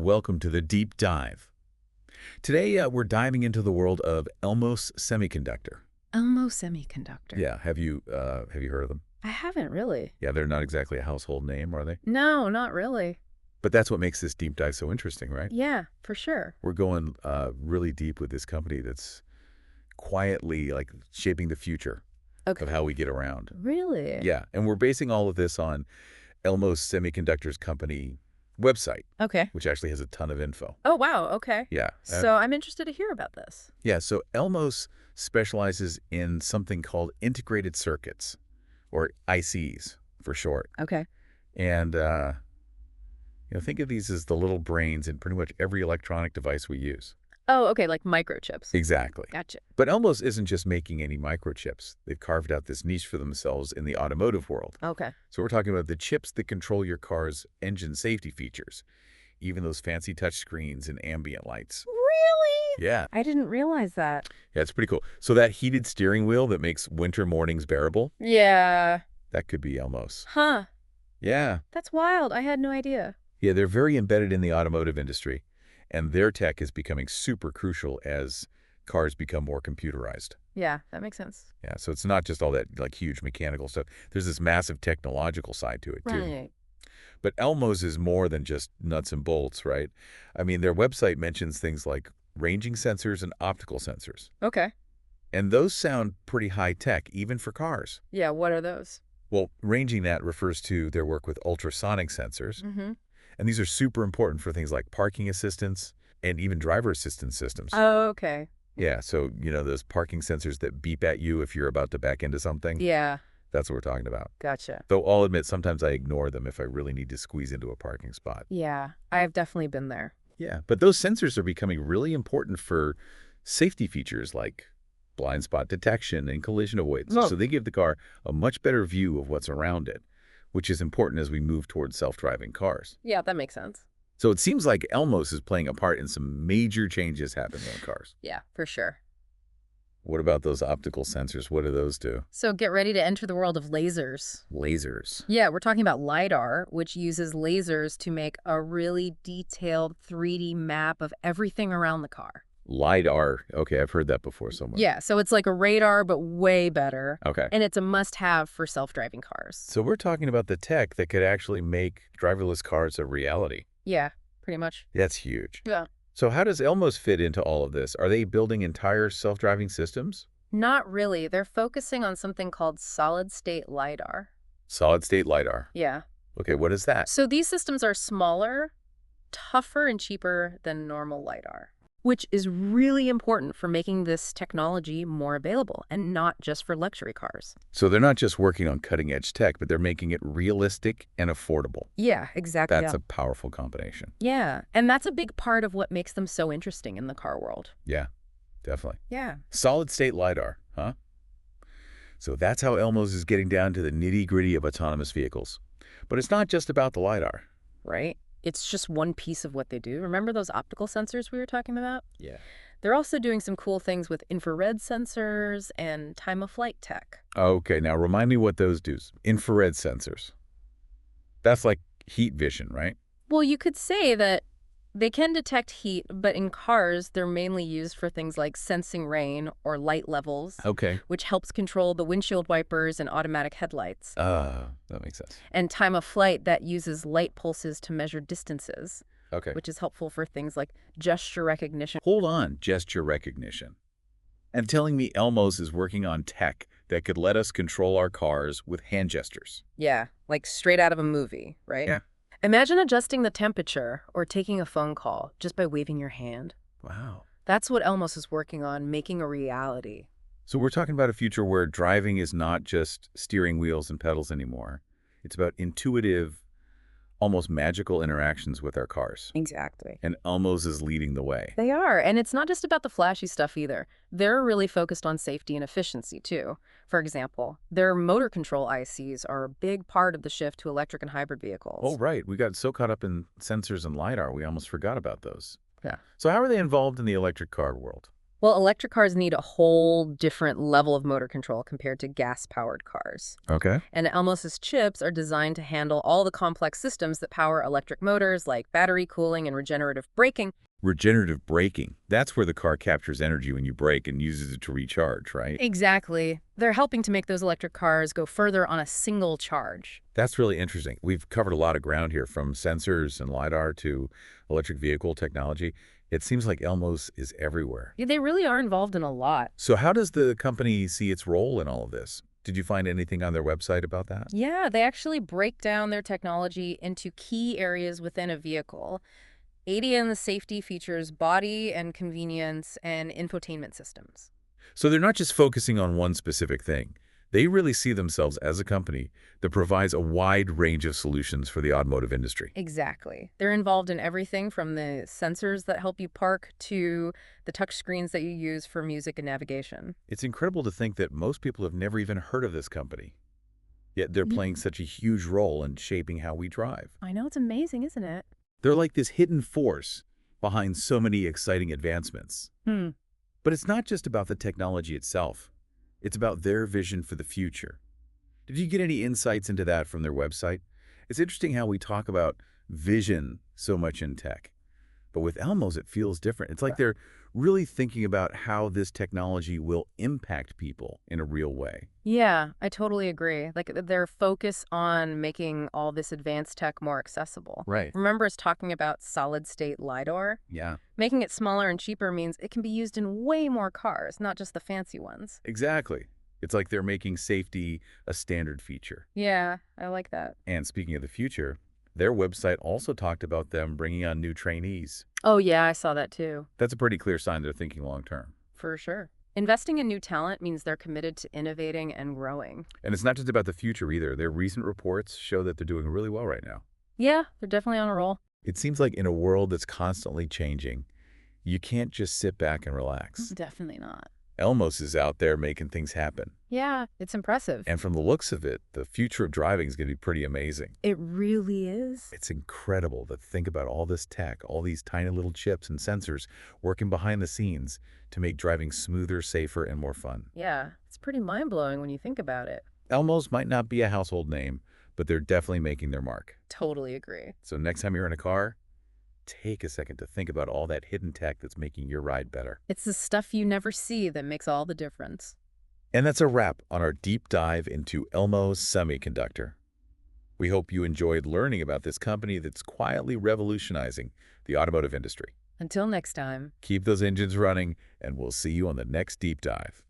welcome to the Deep Dive. Today, we're diving into the world of Elmos Semiconductor. Elmos Semiconductor. Yeah, have you heard of them? I haven't really. Yeah, they're not exactly a household name, are they? No, not really. But that's what makes this deep dive so interesting, right? Yeah, for sure. We're going really deep with this company that's quietly like shaping the future Okay. of how we get around. Really? Yeah, and we're basing all of this on Elmos Semiconductor's company website, Okay. which actually has a ton of info. Oh, wow. Okay. Yeah. So I'm interested to hear about this. Yeah, so Elmos specializes in something called integrated circuits, or ICs for short. Okay. And, think of these as the little brains in pretty much every electronic device we use. Oh, okay. Like microchips. Exactly. Gotcha. But Elmos isn't just making any microchips. They've carved out this niche for themselves in the automotive world. Okay. So we're talking about the chips that control your car's engine safety features, even those fancy touch screens and ambient lights. Really? Yeah. I didn't realize that. Yeah, it's pretty cool. So that heated steering wheel that makes winter mornings bearable, Yeah. that could be Elmos. Huh. Yeah. That's wild. I had no idea. Yeah, they're very embedded in the automotive industry, and their tech is becoming super crucial as cars become more computerized. Yeah, that makes sense. Yeah, so it's not just all that like huge mechanical stuff. There's this massive technological side to it too. Right. But Elmos is more than just nuts and bolts, right? I mean, their website mentions things like ranging sensors and optical sensors. Okay. And those sound pretty high tech, even for cars. Yeah, what are those? Well, ranging that refers to their work with ultrasonic sensors. Mm-hmm. And these are super important for things like parking assistance and even driver assistance systems. Oh, okay. Yeah, so, those parking sensors that beep at you if you're about to back into something. Yeah. That's what we're talking about. Gotcha. Though I'll admit, sometimes I ignore them if I really need to squeeze into a parking spot. Yeah, I've definitely been there. Yeah, but those sensors are becoming really important for safety features like blind spot detection and collision avoidance. Oh. So they give the car a much better view of what's around it, which is important as we move towards self-driving cars. Yeah, that makes sense. So it seems like Elmos is playing a part in some major changes happening in cars. Yeah, for sure. What about those optical sensors? What do those do? So get ready to enter the world of lasers. Lasers. Yeah, we're talking about LIDAR, which uses lasers to make a really detailed 3D map of everything around the car. LIDAR. Okay, I've heard that before somewhere. Yeah, so it's like a radar, but way better. Okay. And it's a must-have for self-driving cars. So we're talking about the tech that could actually make driverless cars a reality. Yeah, pretty much. That's huge. Yeah. So how does Elmos fit into all of this? Are they building entire self-driving systems? Not really. They're focusing on something called solid-state LIDAR. Solid-state LiDAR. Yeah. Okay, what is that? So these systems are smaller, tougher, and cheaper than normal LIDAR, which is really important for making this technology more available and not just for luxury cars. So they're not just working on cutting-edge tech, but they're making it realistic and affordable. Yeah, exactly. That's a powerful combination. Yeah, and that's a big part of what makes them so interesting in the car world. Yeah, definitely. Yeah. Solid-state LiDAR, huh? So that's how Elmos is getting down to the nitty-gritty of autonomous vehicles. But it's not just about the LiDAR. Right? It's just one piece of what they do. Remember those optical sensors we were talking about? Yeah. They're also doing some cool things with infrared sensors and time-of-flight tech. Okay, now remind me what those do. Infrared sensors. That's like heat vision, right? Well, you could say that they can detect heat, but in cars, they're mainly used for things like sensing rain or light levels, Okay. which helps control the windshield wipers and automatic headlights. That makes sense. And time of flight that uses light pulses to measure distances, Okay. which is helpful for things like gesture recognition. Hold on, gesture recognition. And telling me Elmos is working on tech that could let us control our cars with hand gestures. Yeah, like straight out of a movie, right? Yeah. Imagine adjusting the temperature or taking a phone call just by waving your hand. Wow. That's what Elmos is working on, making a reality. So we're talking about a future where driving is not just steering wheels and pedals anymore. It's about intuitive, almost magical interactions with our cars. Exactly. And Elmos is leading the way. They are, and it's not just about the flashy stuff either. They're really focused on safety and efficiency, too. For example, their motor control ICs are a big part of the shift to electric and hybrid vehicles. Oh, right. We got so caught up in sensors and LiDAR, we almost forgot about those. Yeah. So how are they involved in the electric car world? Well, electric cars need a whole different level of motor control compared to gas-powered cars. Okay. And Elmos's chips are designed to handle all the complex systems that power electric motors, like battery cooling and regenerative braking. Regenerative braking. That's where the car captures energy when you brake and uses it to recharge, right? Exactly. They're helping to make those electric cars go further on a single charge. That's really interesting. We've covered a lot of ground here, from sensors and LIDAR to electric vehicle technology. It seems like Elmos is everywhere. Yeah, they really are involved in a lot. So how does the company see its role in all of this? Did you find anything on their website about that? Yeah, they actually break down their technology into key areas within a vehicle. AD and the safety features body and convenience and infotainment systems. So they're not just focusing on one specific thing. They really see themselves as a company that provides a wide range of solutions for the automotive industry. Exactly. They're involved in everything from the sensors that help you park to the touch screens that you use for music and navigation. It's incredible to think that most people have never even heard of this company, yet they're playing such a huge role in shaping how we drive. I know, it's amazing, isn't it? They're like this hidden force behind so many exciting advancements. Hmm. But it's not just about the technology itself. It's about their vision for the future. Did you get any insights into that from their website? It's interesting how we talk about vision so much in tech. But with Elmos, it feels different. It's like they're really thinking about how this technology will impact people in a real way. Yeah, I totally agree. Like their focus on making all this advanced tech more accessible. Right. Remember us talking about solid state LIDAR? Yeah, Making it smaller and cheaper means it can be used in way more cars, not just the fancy ones. exactly. It's like they're making safety a standard feature. Yeah, I like that. And speaking of the future, their website also talked about them bringing on new trainees. Oh, yeah, I saw that too. That's a pretty clear sign they're thinking long term. For sure. Investing in new talent means they're committed to innovating and growing. And it's not just about the future either. Their recent reports show that they're doing really well right now. Yeah, they're definitely on a roll. It seems like in a world that's constantly changing, you can't just sit back and relax. Definitely not. Elmos is out there making things happen. Yeah, it's impressive. And from the looks of it, the future of driving is going to be pretty amazing. It really is. It's incredible to think about all this tech, all these tiny little chips and sensors working behind the scenes to make driving smoother, safer, and more fun. Yeah, it's pretty mind-blowing when you think about it. Elmos might not be a household name, but they're definitely making their mark. Totally agree. So next time you're in a car, take a second to think about all that hidden tech that's making your ride better. It's the stuff you never see that makes all the difference. And that's a wrap on our deep dive into Elmos Semiconductor. We hope you enjoyed learning about this company that's quietly revolutionizing the automotive industry. Until next time. Keep those engines running, and we'll see you on the next deep dive.